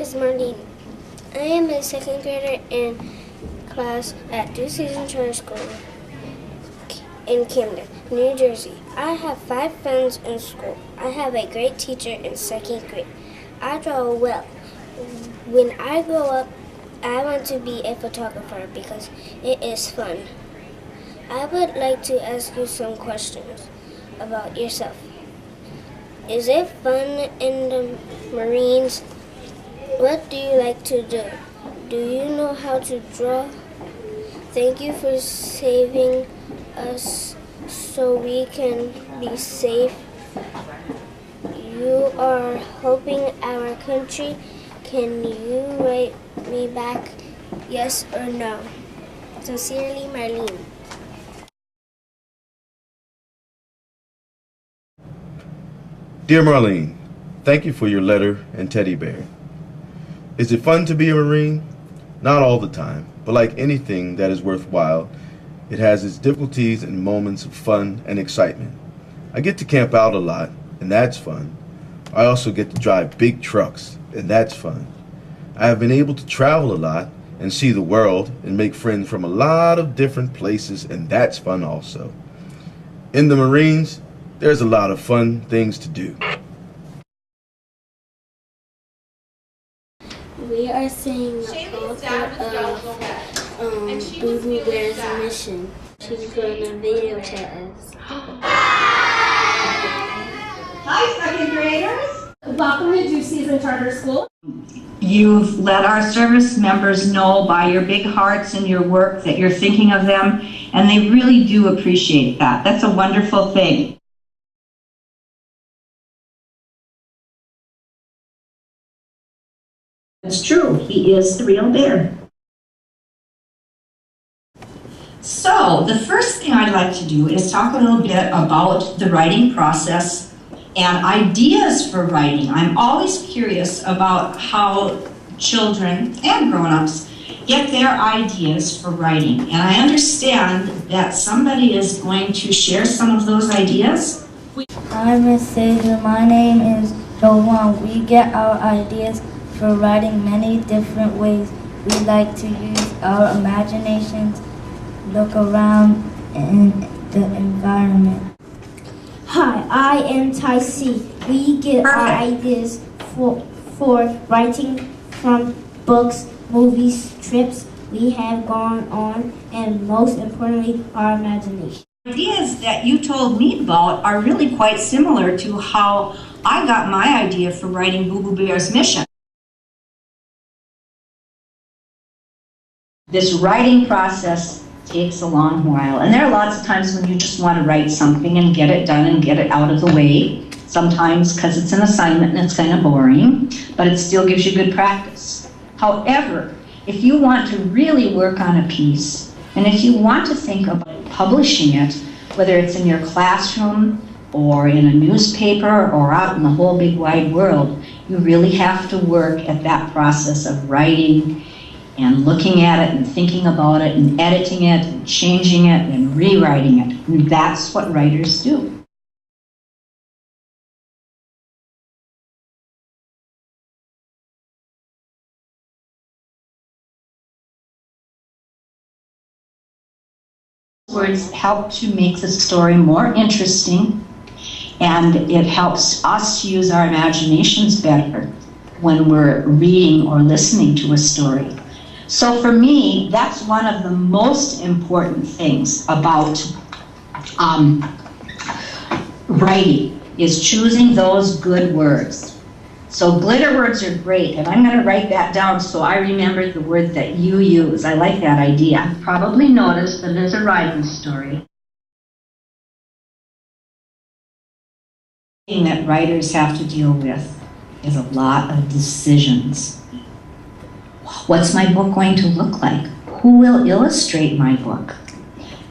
is Marlene. I am a second grader in class at D.U.E Charter School in Camden, New Jersey. I have 5 friends in school. I have a great teacher in second grade. I draw well. When I grow up, I want to be a photographer because it is fun. I would like to ask you some questions about yourself. Is it fun in the Marines? What do you like to do? Do you know how to draw? Thank you for saving us so we can be safe. You are helping our country. Can you write me back, yes or no? Sincerely, Marlene. Dear Marlene, thank you for your letter and teddy bear. Is it fun to be a Marine? Not all the time, but like anything that is worthwhile, it has its difficulties and moments of fun and excitement. I get to camp out a lot, and that's fun. I also get to drive big trucks, and that's fun. I have been able to travel a lot and see the world and make friends from a lot of different places, and that's fun also. In the Marines, there's a lot of fun things to do. We are seeing the author of D.U.E Bear's mission. She's going to video chat us. Hi, second graders. Welcome to D.U.E Charter School. You've let our service members know by your big hearts and your work that you're thinking of them, and they really do appreciate that. That's a wonderful thing. It's true, he is the real bear. So, the first thing I'd like to do is talk a little bit about the writing process and ideas for writing. I'm always curious about how children and grown-ups get their ideas for writing. And I understand that somebody is going to share some of those ideas. Hi, Miss Sager. My name is Joanne. We get our ideas for writing many different ways. We like to use our imaginations, look around in the environment. Hi, I am Tai C. We get our ideas for writing from books, movies, trips we have gone on, and most importantly, our imagination. Ideas that you told me about are really quite similar to how I got my idea for writing D.U.E Bear's mission. This writing process takes a long while, and there are lots of times when you just want to write something and get it done and get it out of the way. Sometimes because it's an assignment and it's kind of boring, but it still gives you good practice. However, if you want to really work on a piece, and if you want to think about publishing it, whether it's in your classroom or in a newspaper or out in the whole big wide world, you really have to work at that process of writing and looking at it and thinking about it and editing it and changing it and rewriting it. And that's what writers do. Words help to make the story more interesting, and it helps us use our imaginations better when we're reading or listening to a story. So for me, that's one of the most important things about writing, is choosing those good words. So glitter words are great, and I'm going to write that down so I remember the word that you use. I like that idea. You've probably noticed that there's a riding story. The thing that writers have to deal with is a lot of decisions. What's my book going to look like? Who will illustrate my book?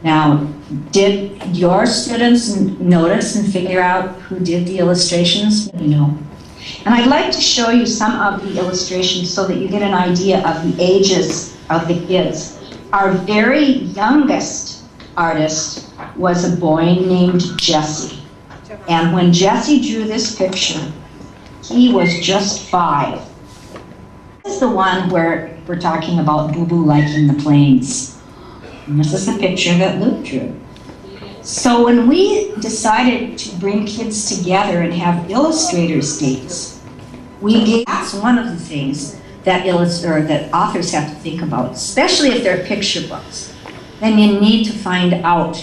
Now, did your students notice and figure out who did the illustrations? No. And I'd like to show you some of the illustrations so that you get an idea of the ages of the kids. Our very youngest artist was a boy named Jesse. And when Jesse drew this picture, he was just 5. This is the one where we're talking about Boo Boo liking the planes. And this is the picture that Luke drew. So when we decided to bring kids together and have illustrators' dates, that's one of the things that authors have to think about, especially if they're picture books. Then you need to find out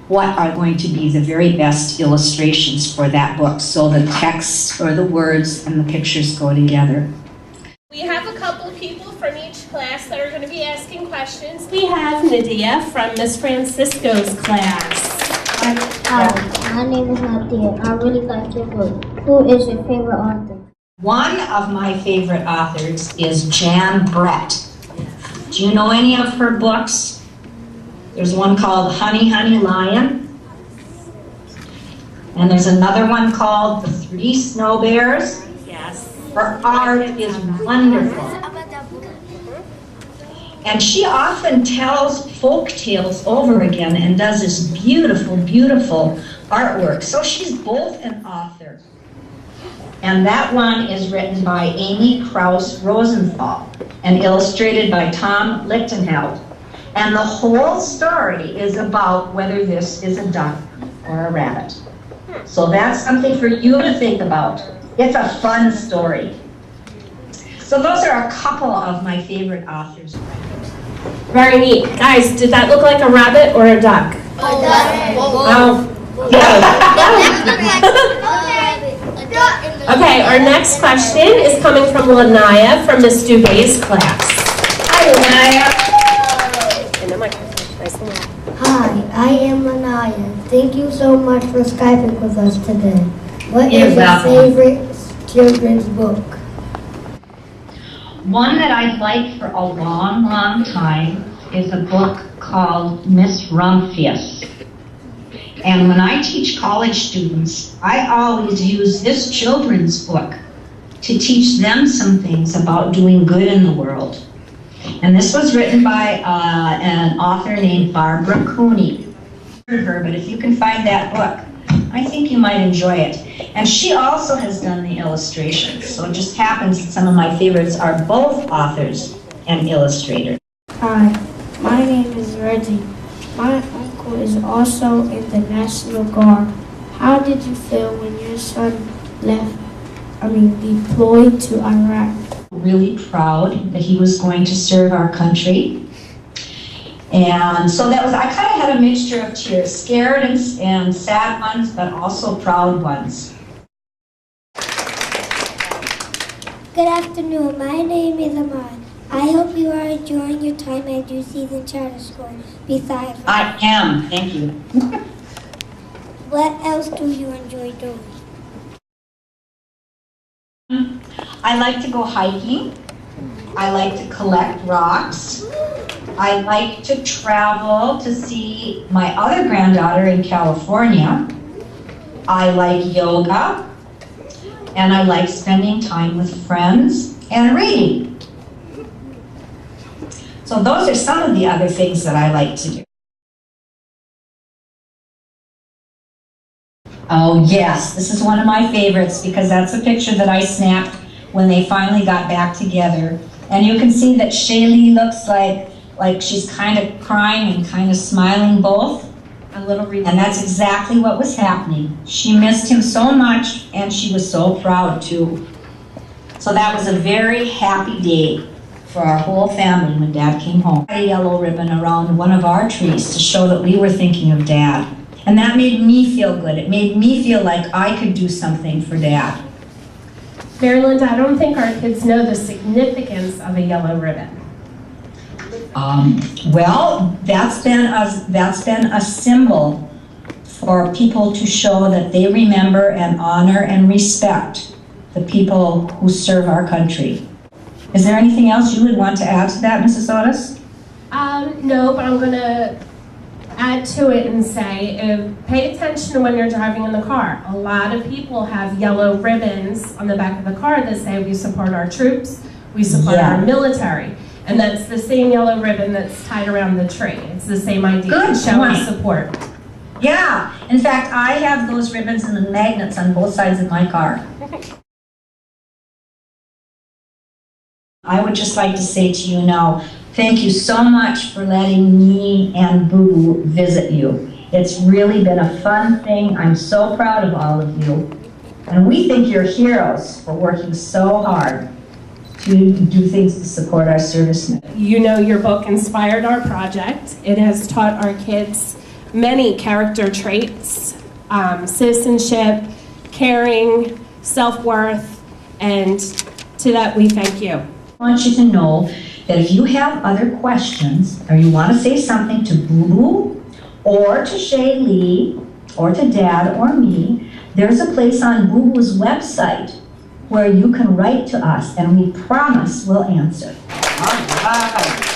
what are going to be the very best illustrations for that book, so the text or the words and the pictures go together. We have a couple people from each class that are going to be asking questions. We have Nadia from Miss Francisco's class. Hi, my name is Nadia. I really like your book. Who is your favorite author? One of my favorite authors is Jan Brett. Do you know any of her books? There's one called Honey, Honey Lion. And there's another one called The Three Snow Bears. Yes. Her art is wonderful. And she often tells folk tales over again and does this beautiful, beautiful artwork. So she's both an author. And that one is written by Amy Krauss Rosenthal and illustrated by Tom Lichtenheld. And the whole story is about whether this is a duck or a rabbit. So that's something for you to think about. It's a fun story. So those are a couple of my favorite authors. Very neat. Guys, did that look like a rabbit or a duck? Oh. Okay, our next question is coming from Lanaya from Miss D.U.E.'s class. Hi, Lanaya. Hi, I am Manaya. Thank you so much for Skyping with us today. What is your favorite children's book? One that I've liked for a long, long time is a book called Miss Rumphius. And when I teach college students, I always use this children's book to teach them some things about doing good in the world. And this was written by an author named Barbara Cooney. But if you can find that book, I think you might enjoy it. And she also has done the illustrations. So it just happens that some of my favorites are both authors and illustrators. Hi, my name is Reggie. My uncle is also in the National Guard. How did you feel when your son deployed to Iraq? Really proud that he was going to serve our country. And so I kind of had a mixture of tears, scared and sad ones, but also proud ones. Good afternoon. My name is Ahmad. I hope you are enjoying your time at D.U.E. Season Charter School. Besides, I am. Thank you. what else do you enjoy doing? I like to go hiking. I like to collect rocks. I like to travel to see my other granddaughter in California. I like yoga. And I like spending time with friends and reading. So those are some of the other things that I like to do. Oh yes, this is one of my favorites because that's a picture that I snapped when they finally got back together. And you can see that Shaylee looks like she's kind of crying and kind of smiling both. And that's exactly what was happening. She missed him so much and she was so proud too. So that was a very happy day for our whole family when Dad came home. A yellow ribbon around one of our trees to show that we were thinking of Dad. And that made me feel good. It made me feel like I could do something for Dad. Mary Linda, I don't think our kids know the significance of a yellow ribbon. Well, that's been a symbol for people to show that they remember and honor and respect the people who serve our country. Is there anything else you would want to add to that, Mrs. Otis? No, but I'm going to add to it and say, pay attention to when you're driving in the car. A lot of people have yellow ribbons on the back of the car that say we support our troops, we support our military. And that's the same yellow ribbon that's tied around the tree. It's the same idea, showing support. Yeah, in fact, I have those ribbons and the magnets on both sides of my car. I would just like to say to you now, thank you so much for letting me and Boo visit you. It's really been a fun thing. I'm so proud of all of you. And we think you're heroes for working so hard to do things to support our servicemen. You know, your book inspired our project. It has taught our kids many character traits, citizenship, caring, self-worth, and to that we thank you. I want you to know that if you have other questions or you want to say something to Boo or to Shay Lee or to Dad or me, there's a place on Boo Boo's website where you can write to us and we promise we'll answer. All right.